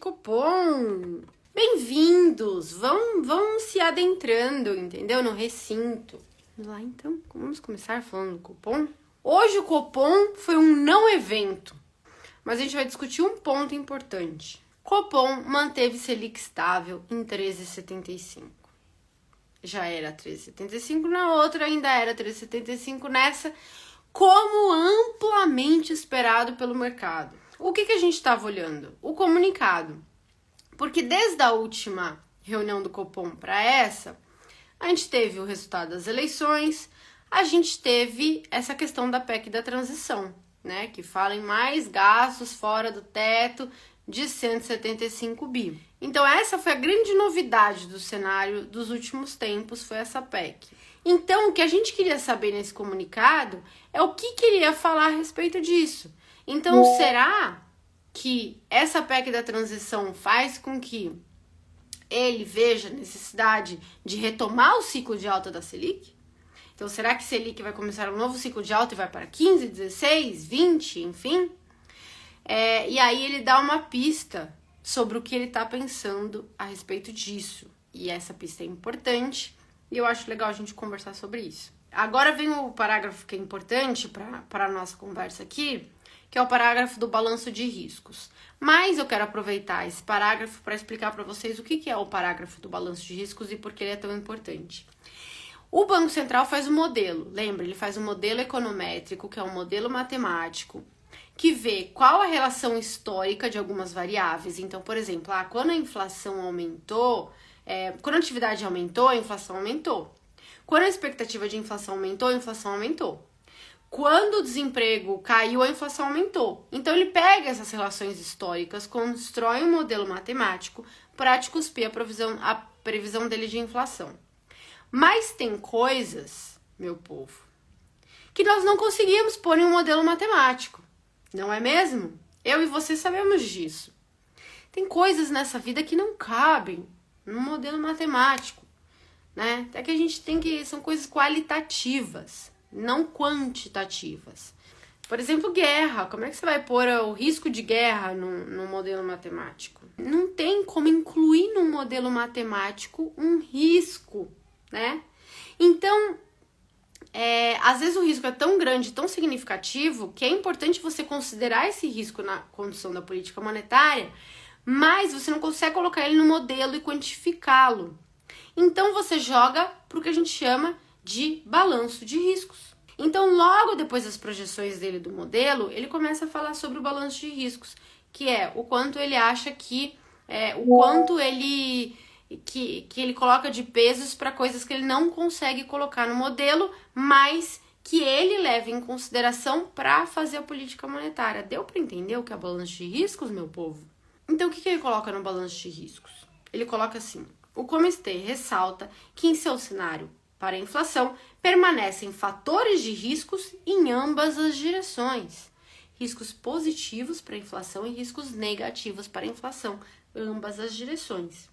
Copom! Bem-vindos! Vão se adentrando, entendeu? No recinto. Vamos lá, então. Vamos começar falando do Copom? Hoje o Copom foi um não evento, mas a gente vai discutir um ponto importante. Copom manteve Selic estável em 13,75. Já era 13,75 na outra, ainda era 13,75 nessa, como amplamente esperado pelo mercado. O que a gente estava olhando? O comunicado. Porque desde a última reunião do Copom para essa, a gente teve o resultado das eleições, a gente teve essa questão da PEC da transição, né? Que fala em mais gastos fora do teto de 175 bi. Então essa foi a grande novidade do cenário dos últimos tempos, foi essa PEC. Então o que a gente queria saber nesse comunicado é o que queria falar a respeito disso. Então será que essa PEC da transição faz com que ele veja a necessidade de retomar o ciclo de alta da Selic? Então será que Selic vai começar um novo ciclo de alta e vai para 15, 16, 20, enfim? E aí ele dá uma pista sobre o que ele está pensando a respeito disso. E essa pista é importante e eu acho legal a gente conversar sobre isso. Agora vem o parágrafo que é importante para a nossa conversa aqui, que é o parágrafo do balanço de riscos. Mas eu quero aproveitar esse parágrafo para explicar para vocês o que é o parágrafo do balanço de riscos e por que ele é tão importante. O Banco Central faz um modelo, lembra? Ele faz um modelo econométrico, que é um modelo matemático, que vê qual a relação histórica de algumas variáveis. Então, por exemplo, quando a inflação aumentou, quando a atividade aumentou, a inflação aumentou. Quando a expectativa de inflação aumentou, a inflação aumentou. Quando o desemprego caiu, a inflação aumentou. Então, ele pega essas relações históricas, constrói um modelo matemático para te cuspir a previsão dele de inflação. Mas tem coisas, meu povo, que nós não conseguimos pôr em um modelo matemático. Não é mesmo? Eu e você sabemos disso. Tem coisas nessa vida que não cabem num modelo matemático, né? Até que a gente tem que... São coisas qualitativas, não quantitativas. Por exemplo, guerra. Como é que você vai pôr o risco de guerra num modelo matemático? Não tem como incluir num modelo matemático um risco, né? Então... às vezes o risco é tão grande, tão significativo, que é importante você considerar esse risco na condução da política monetária, mas você não consegue colocar ele no modelo e quantificá-lo. Então você joga para o que a gente chama de balanço de riscos. Então logo depois das projeções dele do modelo, ele começa a falar sobre o balanço de riscos, que é o quanto ele acha que, o quanto ele... Que ele coloca de pesos para coisas que ele não consegue colocar no modelo, mas que ele leva em consideração para fazer a política monetária. Deu para entender o que é balanço de riscos, meu povo? Então, o que ele coloca no balanço de riscos? Ele coloca assim: o comitê ressalta que em seu cenário para a inflação permanecem fatores de riscos em ambas as direções. Riscos positivos para a inflação e riscos negativos para a inflação, ambas as direções.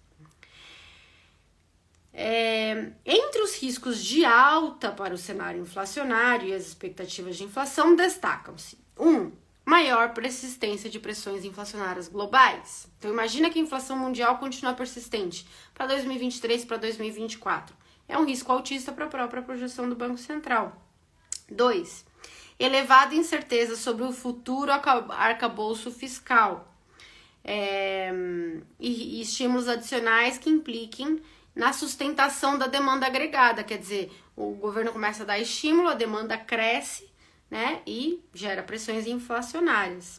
Entre os riscos de alta para o cenário inflacionário e as expectativas de inflação destacam-se: 1. Maior persistência de pressões inflacionárias globais. Então imagina que a inflação mundial continua persistente para 2023 e para 2024. É um risco altista para a própria projeção do Banco Central. 2. Elevada incerteza sobre o futuro arcabouço fiscal. E estímulos adicionais que impliquem na sustentação da demanda agregada, quer dizer, o governo começa a dar estímulo, a demanda cresce, né, e gera pressões inflacionárias.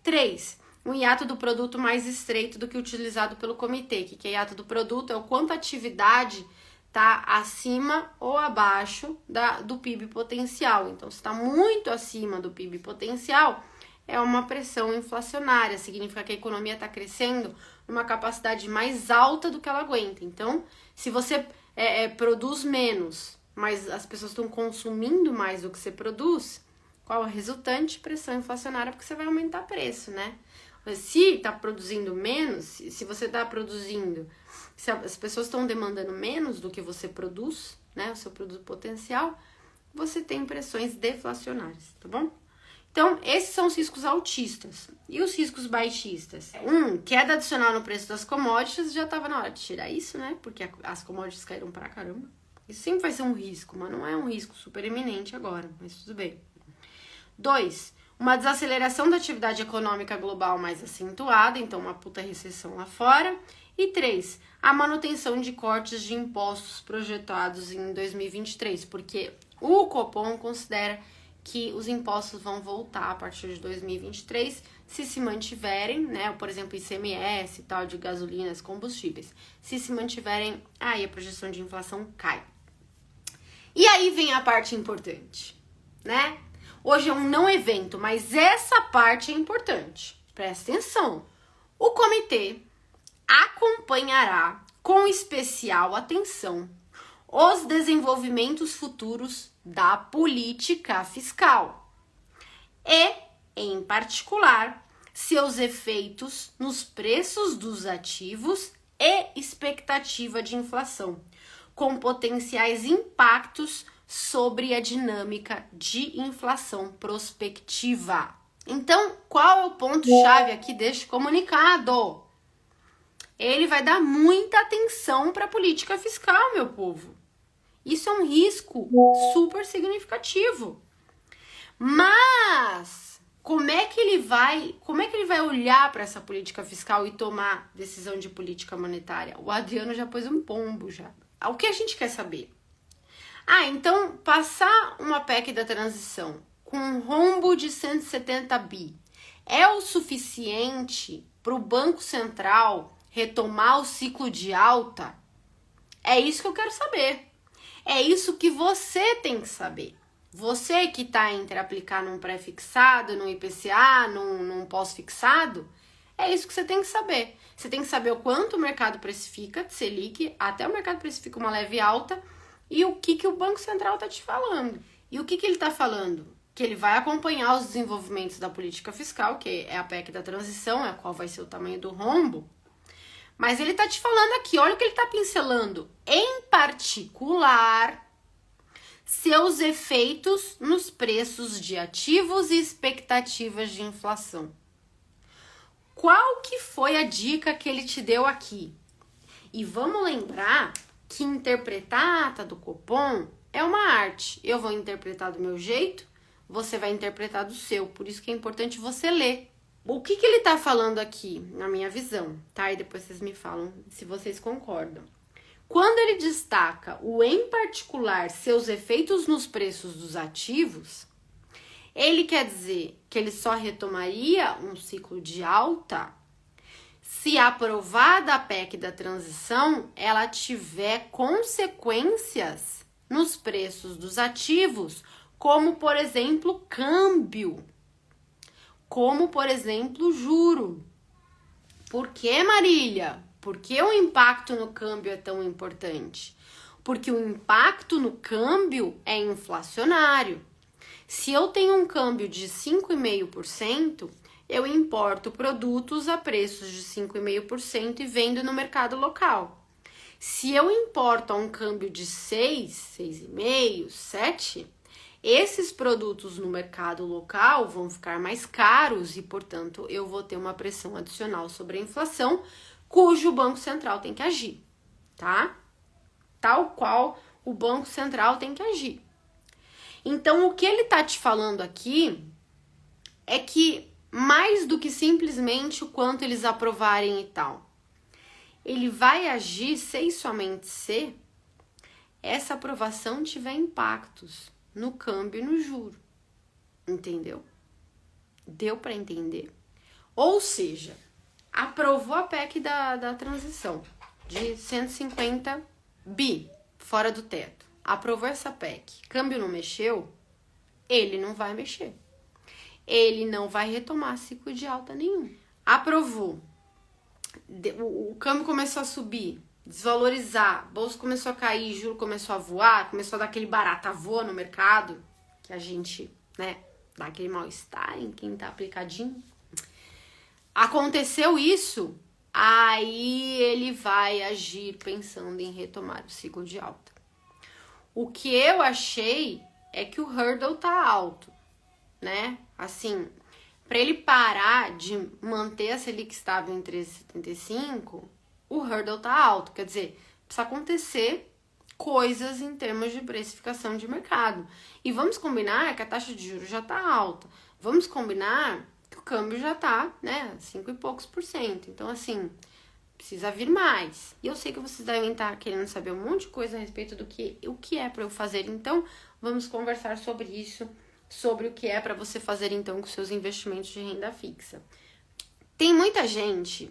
3. Um hiato do produto mais estreito do que utilizado pelo comitê, que é hiato do produto, é o quanto a atividade está acima ou abaixo do PIB potencial. Então, se está muito acima do PIB potencial, é uma pressão inflacionária, significa que a economia está crescendo numa capacidade mais alta do que ela aguenta. Então, se você produz menos, mas as pessoas estão consumindo mais do que você produz, qual é a resultante? Pressão inflacionária, porque você vai aumentar preço, né? Se está produzindo menos, se você está produzindo, se as pessoas estão demandando menos do que você produz, né, o seu produto potencial, você tem pressões deflacionárias, tá bom? Então, esses são os riscos altistas. E os riscos baixistas? Queda adicional no preço das commodities, já estava na hora de tirar isso, né? Porque as commodities caíram pra caramba. Isso sempre vai ser um risco, mas não é um risco super eminente agora, mas tudo bem. 2, uma desaceleração da atividade econômica global mais acentuada, então uma puta recessão lá fora. E 3, a manutenção de cortes de impostos projetados em 2023, porque o Copom considera que os impostos vão voltar a partir de 2023 se mantiverem, né? Por exemplo, ICMS e tal, de gasolinas, combustíveis. Se mantiverem, aí a projeção de inflação cai. E aí vem a parte importante, né? Hoje é um não evento, mas essa parte é importante. Presta atenção. O comitê acompanhará com especial atenção os desenvolvimentos futuros da política fiscal e, em particular, seus efeitos nos preços dos ativos e expectativa de inflação, com potenciais impactos sobre a dinâmica de inflação prospectiva. Então, qual é o ponto-chave aqui deste comunicado? Ele vai dar muita atenção para a política fiscal, meu povo. Isso é um risco super significativo. Mas como é que ele vai olhar para essa política fiscal e tomar decisão de política monetária? O Adriano já pôs um pombo já. O que a gente quer saber? Então passar uma PEC da transição com um rombo de 170 bi é o suficiente para o Banco Central retomar o ciclo de alta? É isso que eu quero saber. É isso que você tem que saber. Você que está entre aplicar num pré-fixado, num IPCA, num pós-fixado, é isso que você tem que saber. Você tem que saber o quanto o mercado precifica de Selic, até o mercado precifica uma leve alta, e o que o Banco Central está te falando. E o que ele está falando? Que ele vai acompanhar os desenvolvimentos da política fiscal, que é a PEC da transição, é qual vai ser o tamanho do rombo. Mas ele tá te falando aqui, olha o que ele tá pincelando. Em particular, seus efeitos nos preços de ativos e expectativas de inflação. Qual que foi a dica que ele te deu aqui? E vamos lembrar que interpretar a ata do Copom é uma arte. Eu vou interpretar do meu jeito, você vai interpretar do seu. Por isso que é importante você ler. O que ele tá falando aqui, na minha visão, tá? E depois vocês me falam se vocês concordam. Quando ele destaca o em particular seus efeitos nos preços dos ativos, ele quer dizer que ele só retomaria um ciclo de alta se aprovada a PEC da transição, ela tiver consequências nos preços dos ativos, como, por exemplo, câmbio. Como, por exemplo, juro. Por que, Marília? Por que o impacto no câmbio é tão importante? Porque o impacto no câmbio é inflacionário. Se eu tenho um câmbio de 5,5%, eu importo produtos a preços de 5,5% e vendo no mercado local. Se eu importo a um câmbio de 6, 6,5%, 7%, esses produtos no mercado local vão ficar mais caros e, portanto, eu vou ter uma pressão adicional sobre a inflação, cujo o Banco Central tem que agir, tá? Tal qual o Banco Central tem que agir. Então, o que ele tá te falando aqui é que, mais do que simplesmente o quanto eles aprovarem e tal, ele vai agir se e somente se essa aprovação tiver impactos no câmbio e no juro, entendeu? Deu para entender? Ou seja, aprovou a PEC da transição de 150 bi, fora do teto. Aprovou essa PEC, câmbio não mexeu, ele não vai mexer. Ele não vai retomar ciclo de alta nenhum. Aprovou, o câmbio começou a subir, desvalorizar, bolsa começou a cair, juro começou a voar, começou a dar aquele barata voa no mercado, que a gente, né, dá aquele mal-estar em quem tá aplicadinho. Aconteceu isso, aí ele vai agir pensando em retomar o ciclo de alta. O que eu achei é que o hurdle tá alto. né? Assim, para ele parar de manter a Selic estável em 13,75, o hurdle tá alto. Quer dizer, precisa acontecer coisas em termos de precificação de mercado. E vamos combinar que a taxa de juros já tá alta. Vamos combinar que o câmbio já tá, né, 5 e poucos %. Então, assim, precisa vir mais. E eu sei que vocês devem estar querendo saber um monte de coisa a respeito do que o que é para eu fazer. Então, vamos conversar sobre isso, sobre o que é para você fazer então com seus investimentos de renda fixa. Tem muita gente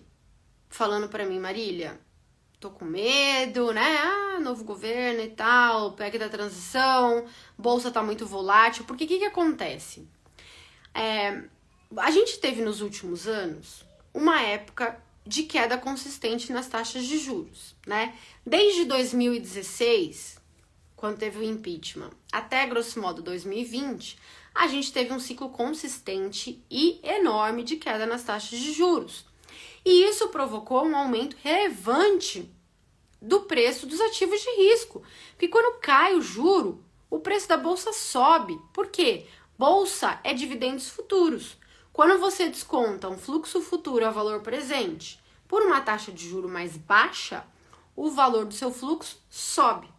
falando para mim, Marília, tô com medo, né? Novo governo e tal, PEC da transição, bolsa tá muito volátil. Porque o que acontece? A gente teve nos últimos anos uma época de queda consistente nas taxas de juros, né? Desde 2016, quando teve o impeachment, até grosso modo 2020, a gente teve um ciclo consistente e enorme de queda nas taxas de juros. E isso provocou um aumento relevante do preço dos ativos de risco. Porque quando cai o juro, o preço da bolsa sobe. Por quê? Bolsa é dividendos futuros. Quando você desconta um fluxo futuro a valor presente por uma taxa de juro mais baixa, o valor do seu fluxo sobe,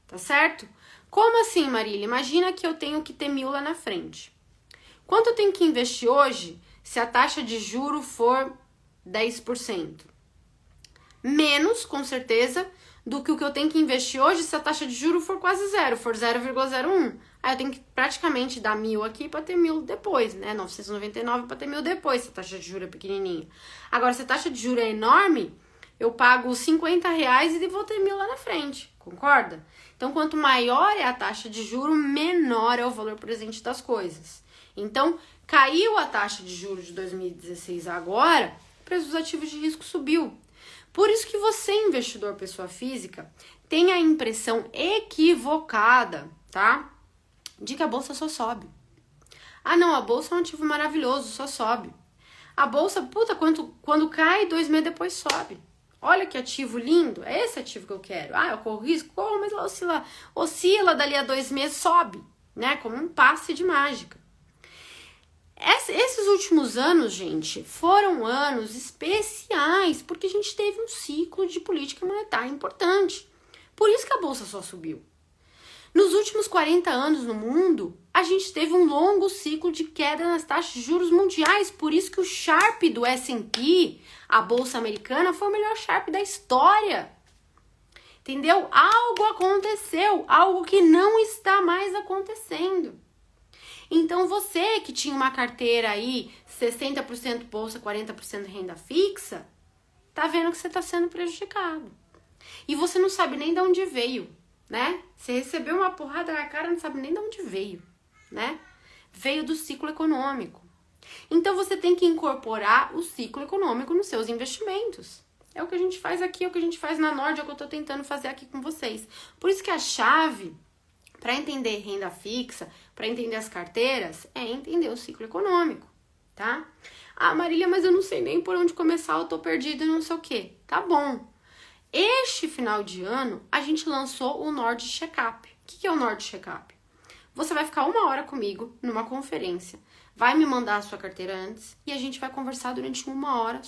tá certo? Como assim, Marília? Imagina que eu tenho que ter 1.000 lá na frente. Quanto eu tenho que investir hoje se a taxa de juro for 10%? Menos, com certeza, do que o que eu tenho que investir hoje se a taxa de juro for quase zero, for 0,01. Aí eu tenho que praticamente dar 1.000 aqui para ter 1.000 depois, né? 999 para ter 1.000 depois, se a taxa de juro é pequenininha. Agora, se a taxa de juro é enorme, eu pago R$50 e vou ter 1.000 lá na frente, concorda? Então, quanto maior é a taxa de juro, menor é o valor presente das coisas. Então, caiu a taxa de juros de 2016 agora, o preço dos ativos de risco subiu. Por isso que você, investidor pessoa física, tem a impressão equivocada, tá? De que a bolsa só sobe. Ah, não, a bolsa é um ativo maravilhoso, só sobe. A bolsa, puta, quando cai, 2 meses depois sobe. Olha que ativo lindo, é esse ativo que eu quero. Ah, eu corro risco? Corro, mas ela oscila dali a 2 meses, sobe, né? Como um passe de mágica. Esses últimos anos, gente, foram anos especiais, porque a gente teve um ciclo de política monetária importante. Por isso que a bolsa só subiu. Nos últimos 40 anos no mundo, a gente teve um longo ciclo de queda nas taxas de juros mundiais. Por isso que o Sharp do S&P, a bolsa americana, foi o melhor Sharp da história. Entendeu? Algo aconteceu, algo que não está mais acontecendo. Então, você que tinha uma carteira aí, 60% bolsa, 40% renda fixa, tá vendo que você tá sendo prejudicado. E você não sabe nem de onde veio, né? Você recebeu uma porrada na cara, não sabe nem de onde veio, né? Veio do ciclo econômico. Então, você tem que incorporar o ciclo econômico nos seus investimentos. É o que a gente faz aqui, é o que a gente faz na Nord, é o que eu tô tentando fazer aqui com vocês. Por isso que a chave para entender renda fixa, para entender as carteiras, é entender o ciclo econômico, tá? Ah, Marília, mas eu não sei nem por onde começar, eu tô perdida e não sei o quê. Tá bom. Este final de ano, a gente lançou o Nord Checkup. O que é o Nord Checkup? Você vai ficar 1 hora comigo numa conferência, vai me mandar a sua carteira antes e a gente vai conversar durante 1 hora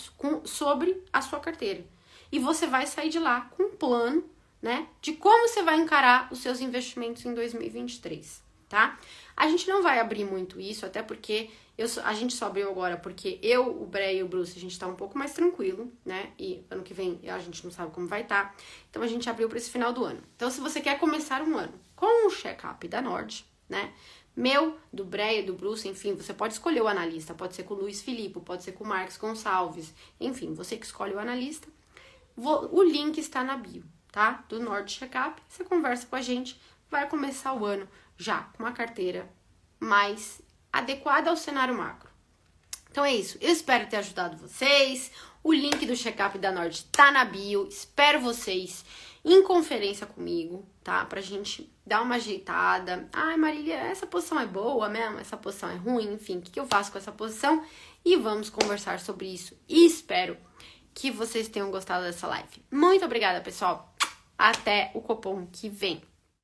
sobre a sua carteira. E você vai sair de lá com um plano, né, de como você vai encarar os seus investimentos em 2023, tá? A gente não vai abrir muito isso, até porque a gente só abriu agora porque eu, o Bre e o Bruce, a gente tá um pouco mais tranquilo, né? E ano que vem a gente não sabe como vai estar. Então a gente abriu para esse final do ano. Então se você quer começar um ano com o check-up da Nord, né? Meu, do Bre e do Bruce, enfim, você pode escolher o analista, pode ser com o Luiz Filipe, pode ser com o Marcos Gonçalves, enfim, você que escolhe o analista. O link está na bio, tá? Do Nord Checkup, você conversa com a gente, vai começar o ano já com uma carteira mais adequada ao cenário macro. Então é isso, eu espero ter ajudado vocês, o link do Checkup da Nord tá na bio, espero vocês em conferência comigo, tá? Pra gente dar uma ajeitada. Ai, Marília, essa posição é boa mesmo? Essa posição é ruim? Enfim, o que eu faço com essa posição? E vamos conversar sobre isso. E espero que vocês tenham gostado dessa live. Muito obrigada, pessoal. Até o Copom que vem.